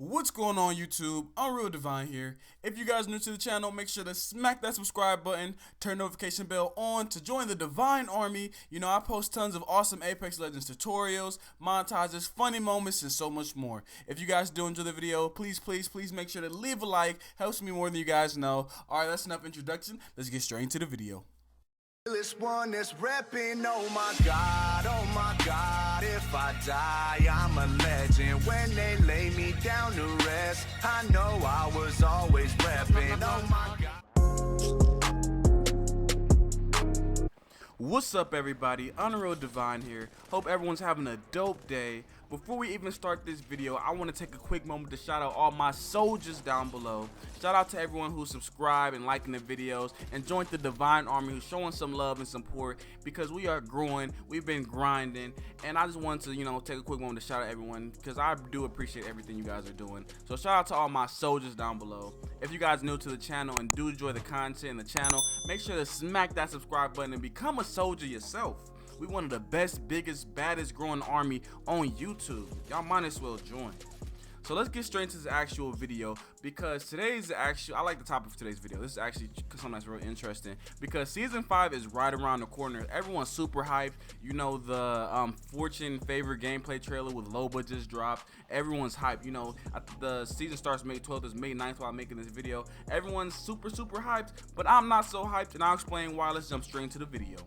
What's going on YouTube? Unreal Divine here. If you guys are new to the channel, make sure to smack that subscribe button, turn notification bell on to join the Divine Army. You know, I post tons of awesome Apex Legends tutorials, montages, funny moments, and so much more. If you guys do enjoy the video, please make sure to leave a like. Helps me more than you guys know. Alright, that's enough introduction. Let's get straight into the video. This one is reppin', oh my god, if I die, I'm a legend. When they lay me down to rest, I know I was always reppin', oh my god. What's up everybody, Unreal Divine here. Hope everyone's having a dope day. Before we even start this video, I want to take a quick moment to shout out all my soldiers down below. Shout out to everyone who subscribed and liking the videos and joined the Divine Army, who's showing some love and support because we are growing, we've been grinding, and I just wanted to, take a quick moment to shout out everyone because I do appreciate everything you guys are doing. So shout out to all my soldiers down below. If you guys are new to the channel and do enjoy the content in the channel, make sure to smack that subscribe button and become a soldier yourself. We one of the best, biggest, baddest growing army on YouTube. Y'all might as well join. So let's get straight into this actual video because today's actual, I like the topic for today's video. This is actually something that's really interesting because season 5 is right around the corner. Everyone's super hyped. You know, the Fortune favorite gameplay trailer with Loba just dropped. Everyone's hyped. You know, the season starts May 12th. It's May 9th while I'm making this video. Everyone's super hyped, but I'm not so hyped, and I'll explain why. Let's jump straight into the video.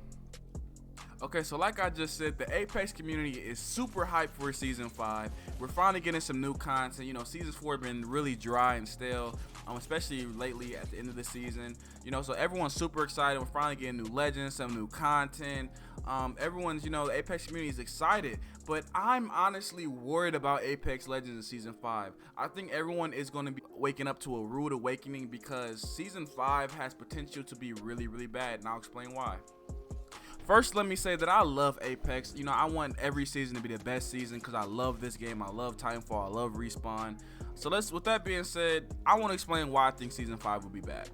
Okay, so like I just said, the Apex community is super hyped for season 5. We're finally getting some new content. You know, season 4 has been really dry and stale, especially lately at the end of the season. You know, so everyone's super excited. We're finally getting new legends, some new content. Everyone's, the Apex community is excited, but I'm honestly worried about Apex Legends in season 5. I think everyone is going to be waking up to a rude awakening because season 5 has potential to be really bad, and I'll explain why. First, let me say that I love Apex. You know, I want every season to be the best season because I love this game. I love Titanfall. I love Respawn. So with that being said, I want to explain why I think season 5 will be bad.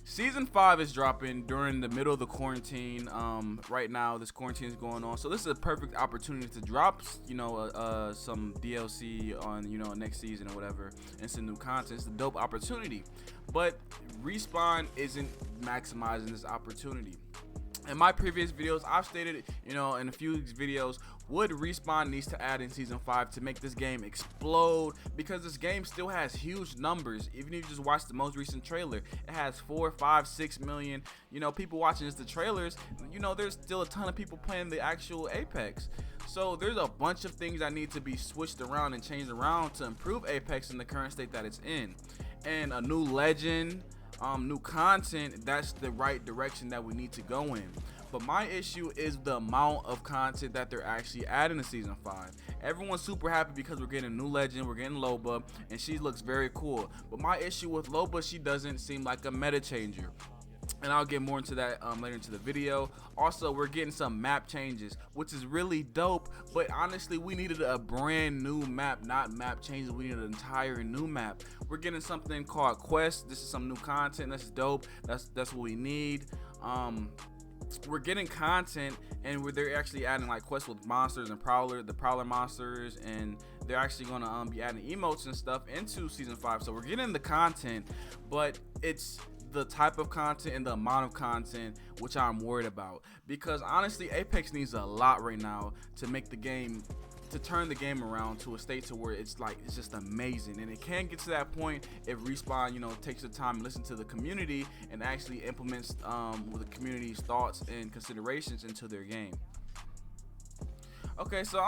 Season 5 is dropping during the middle of the quarantine. Right now, this quarantine is going on. So this is a perfect opportunity to drop, some DLC on, next season or whatever, and some new content. It's a dope opportunity. But Respawn isn't maximizing this opportunity. In my previous videos, I've stated, in a few videos, what Respawn needs to add in season 5 to make this game explode, because this game still has huge numbers. Even if you just watch the most recent trailer, it has 4, 5, 6 million, people watching just the trailers. There's still a ton of people playing the actual Apex. So there's a bunch of things that need to be switched around and changed around to improve Apex in the current state that it's in. And a new legend, new content, that's the right direction that we need to go in. But my issue is the amount of content that they're actually adding to season 5. Everyone's super happy because we're getting a new legend, we're getting Loba, and she looks very cool. But my issue with Loba, she doesn't seem like a meta changer, and I'll get more into that later into the video. Also, we're getting some map changes, which is really dope, but honestly, we needed a brand new map, not map changes. We needed an entire new map. We're getting something called Quest. This is some new content. That's dope. That's what we need. We're getting content, and they're actually adding like quests with monsters and the Prowler monsters, and they're actually going to be adding emotes and stuff into season 5. So we're getting the content, but it's the type of content and the amount of content which I'm worried about, because honestly Apex needs a lot right now to make the game, to turn the game around to a state to where it's just amazing. And it can get to that point if Respawn takes the time and listen to the community and actually implements the community's thoughts and considerations into their game. Okay, so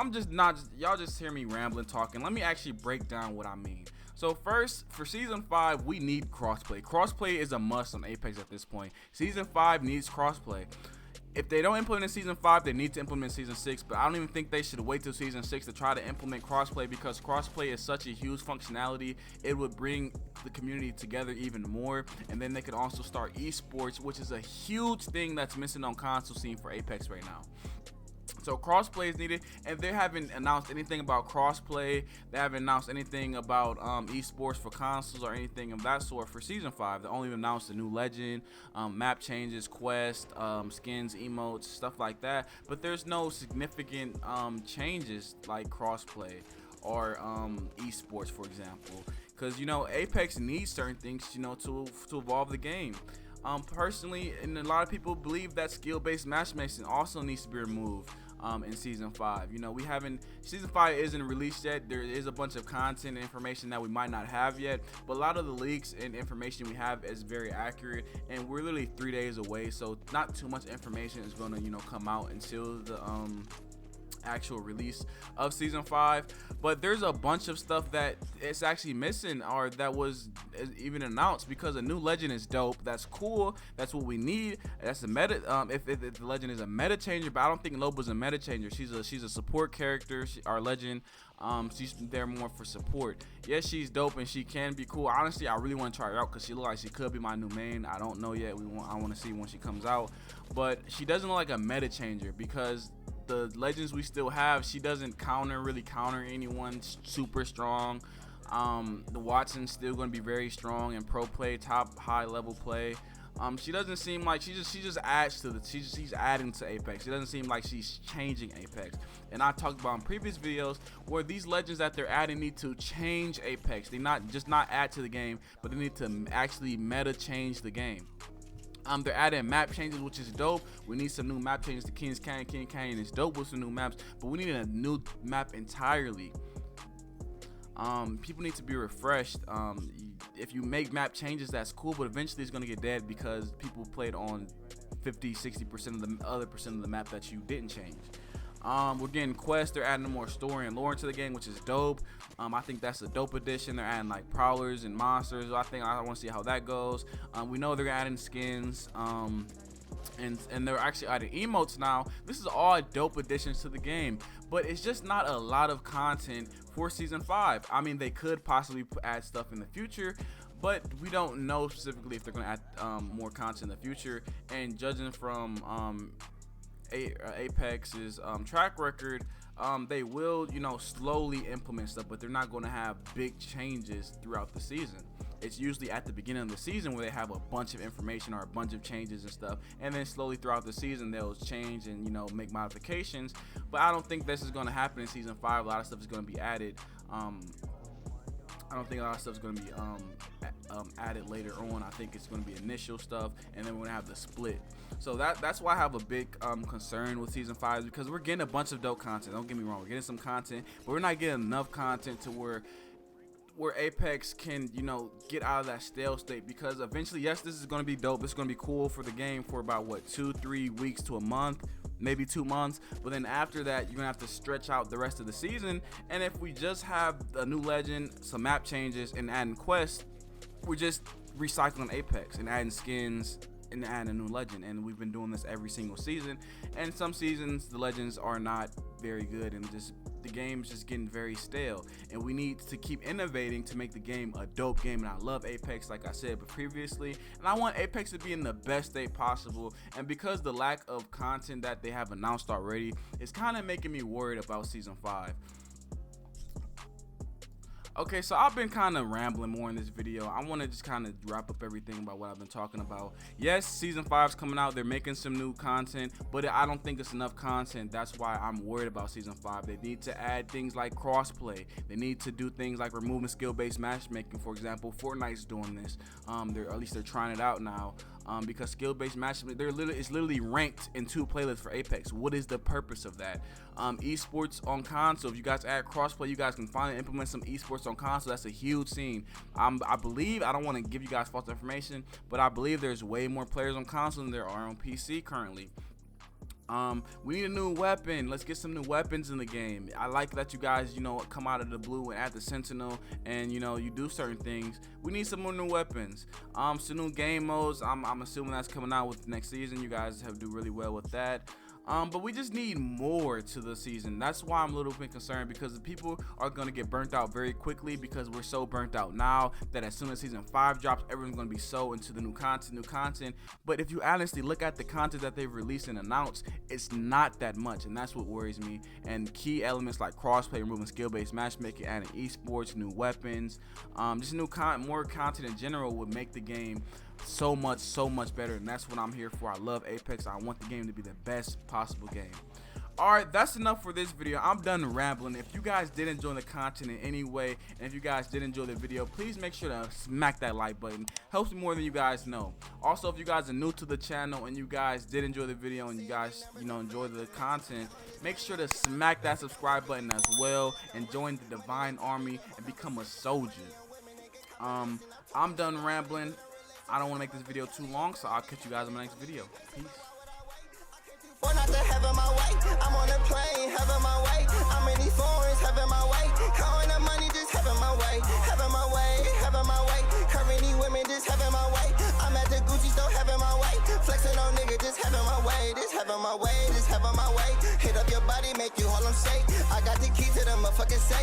y'all just hear me rambling talking. Let me actually break down what I mean. So first, for season 5, we need crossplay. Crossplay is a must on Apex at this point. Season 5 needs crossplay. If they don't implement in season 5, they need to implement season 6, but I don't even think they should wait till season 6 to try to implement crossplay, because crossplay is such a huge functionality. It would bring the community together even more, and then they could also start esports, which is a huge thing that's missing on console scene for Apex right now. So crossplay is needed, and they haven't announced anything about crossplay. They haven't announced anything about esports for consoles or anything of that sort for season 5. They only announced a new legend, map changes, quest, skins, emotes, stuff like that. But there's no significant changes like crossplay or esports, for example, because you know Apex needs certain things, you know, to evolve the game. Personally, and a lot of people believe that skill-based matchmaking also needs to be removed in season 5. You know, season 5 isn't released yet. There is a bunch of content and information that we might not have yet, but a lot of the leaks and information we have is very accurate, and we're literally 3 days away, so not too much information is going to, you know, come out until the actual release of season 5. But there's a bunch of stuff that it's actually missing, or that was even announced, because a new legend is dope. That's cool. That's what we need. That's a meta. If the legend is a meta changer, but I don't think Loba's a meta changer. She's a support character. Our legend. She's there more for support. Yes, she's dope and she can be cool. Honestly, I really want to try her out because she looks like she could be my new main. I don't know yet. I want to see when she comes out, but she doesn't look like a meta changer, because the legends we still have, she doesn't really counter anyone super strong. The Watson's still going to be very strong in pro play, top high level play. She doesn't seem like she just adds to she's adding to Apex. It doesn't seem like she's changing Apex. And I talked about in previous videos where these legends that they're adding need to change Apex. They not add to the game, but they need to actually meta change the game. They're adding map changes, which is dope. We need some new map changes to Kings Canyon. King Canyon is dope with some new maps, but we need a new map entirely. People need to be refreshed. If you make map changes, that's cool, but eventually it's gonna get dead because people played on 50-60% of the other percent of the map that you didn't change. We're getting quests. They're adding more story and lore into the game, which is dope. I think that's a dope addition. They're adding like prowlers and monsters. I want to see how that goes. We know they're adding skins. And they're actually adding emotes now. This is all dope additions to the game, but it's just not a lot of content for season 5. I mean, they could possibly add stuff in the future, but we don't know specifically if they're going to add more content in the future. And judging from Apex's track record, they will, you know, slowly implement stuff, but they're not going to have big changes throughout the season. It's usually at the beginning of the season where they have a bunch of information or a bunch of changes and stuff, and then slowly throughout the season they'll change and, you know, make modifications. But I don't think this is going to happen in season 5. A lot of stuff is going to be added. I don't think a lot of stuff is going to be added later on. I think it's going to be initial stuff, and then we're going to have the split. So that's why I have a big concern with season 5, because we're getting a bunch of dope content. Don't get me wrong, we're getting some content, but we're not getting enough content to where Apex can, you know, get out of that stale state. Because eventually, yes, this is going to be dope. It's going to be cool for the game for about 2-3 weeks to a month, maybe 2 months. But then after that, you're gonna have to stretch out the rest of the season. And if we just have a new legend, some map changes, and adding quests, we're just recycling Apex and adding skins and adding a new legend. And we've been doing this every single season. And some seasons the legends are not very good, and just the game's just getting very stale, and we need to keep innovating to make the game a dope game. And I love Apex, like I said previously, and I want Apex to be in the best state possible. And because the lack of content that they have announced already is kind of making me worried about season 5. Okay, so I've been kind of rambling more in this video. I want to just kind of wrap up everything about what I've been talking about. Yes, season 5's coming out. They're making some new content, but I don't think it's enough content. That's why I'm worried about season 5. They need to add things like crossplay. They need to do things like removing skill-based matchmaking. For example, Fortnite's doing this. At least they're trying it out now. Because skill-based matchmaking, it's literally ranked in 2 playlists for Apex. What is the purpose of that? Esports on console. If you guys add crossplay, you guys can finally implement some esports on console. That's a huge scene. I believe, I don't want to give you guys false information, but I believe there's way more players on console than there are on PC currently. We need a new weapon. Let's get some new weapons in the game. I like that you guys, you know, come out of the blue and add the Sentinel, and, you know, you do certain things. We need some more new weapons. Some new game modes. I'm assuming that's coming out with next season. You guys have do really well with that. But we just need more to the season. That's why I'm a little bit concerned, because the people are going to get burnt out very quickly, because we're so burnt out now that as soon as season 5 drops, everyone's going to be so into the new content. But if you honestly look at the content that they've released and announced, it's not that much, and that's what worries me. And key elements like crossplay, removing skill-based matchmaking, adding esports, new weapons, just more content in general would make the game so much better. And that's what I'm here for. I love Apex. I want the game to be the best possible game. Alright, that's enough for this video. I'm done rambling. If you guys did enjoy the content in any way, and if you guys did enjoy the video, please make sure to smack that like button. Helps me more than you guys know. Also, if you guys are new to the channel and you guys did enjoy the video and you guys, enjoy the content, make sure to smack that subscribe button as well and join the Divine Army and become a soldier. I'm done rambling. I don't want to make this video too long, so I'll catch you guys in my next video. Peace. Born out to heaven my way. I'm on a plane, heaven my way. I'm in these foreigns, heaven my way. Counting the money, just heaven my way. Heaven my way, heaven my way. Curving these women, just heaven my way. I'm at the Gucci store, heaven my way. Flexing on nigga, just heaven my way. This heaven my way, this heaven my way. Hit up your body, make you all I'm shake. I got the key to the motherfucking safe.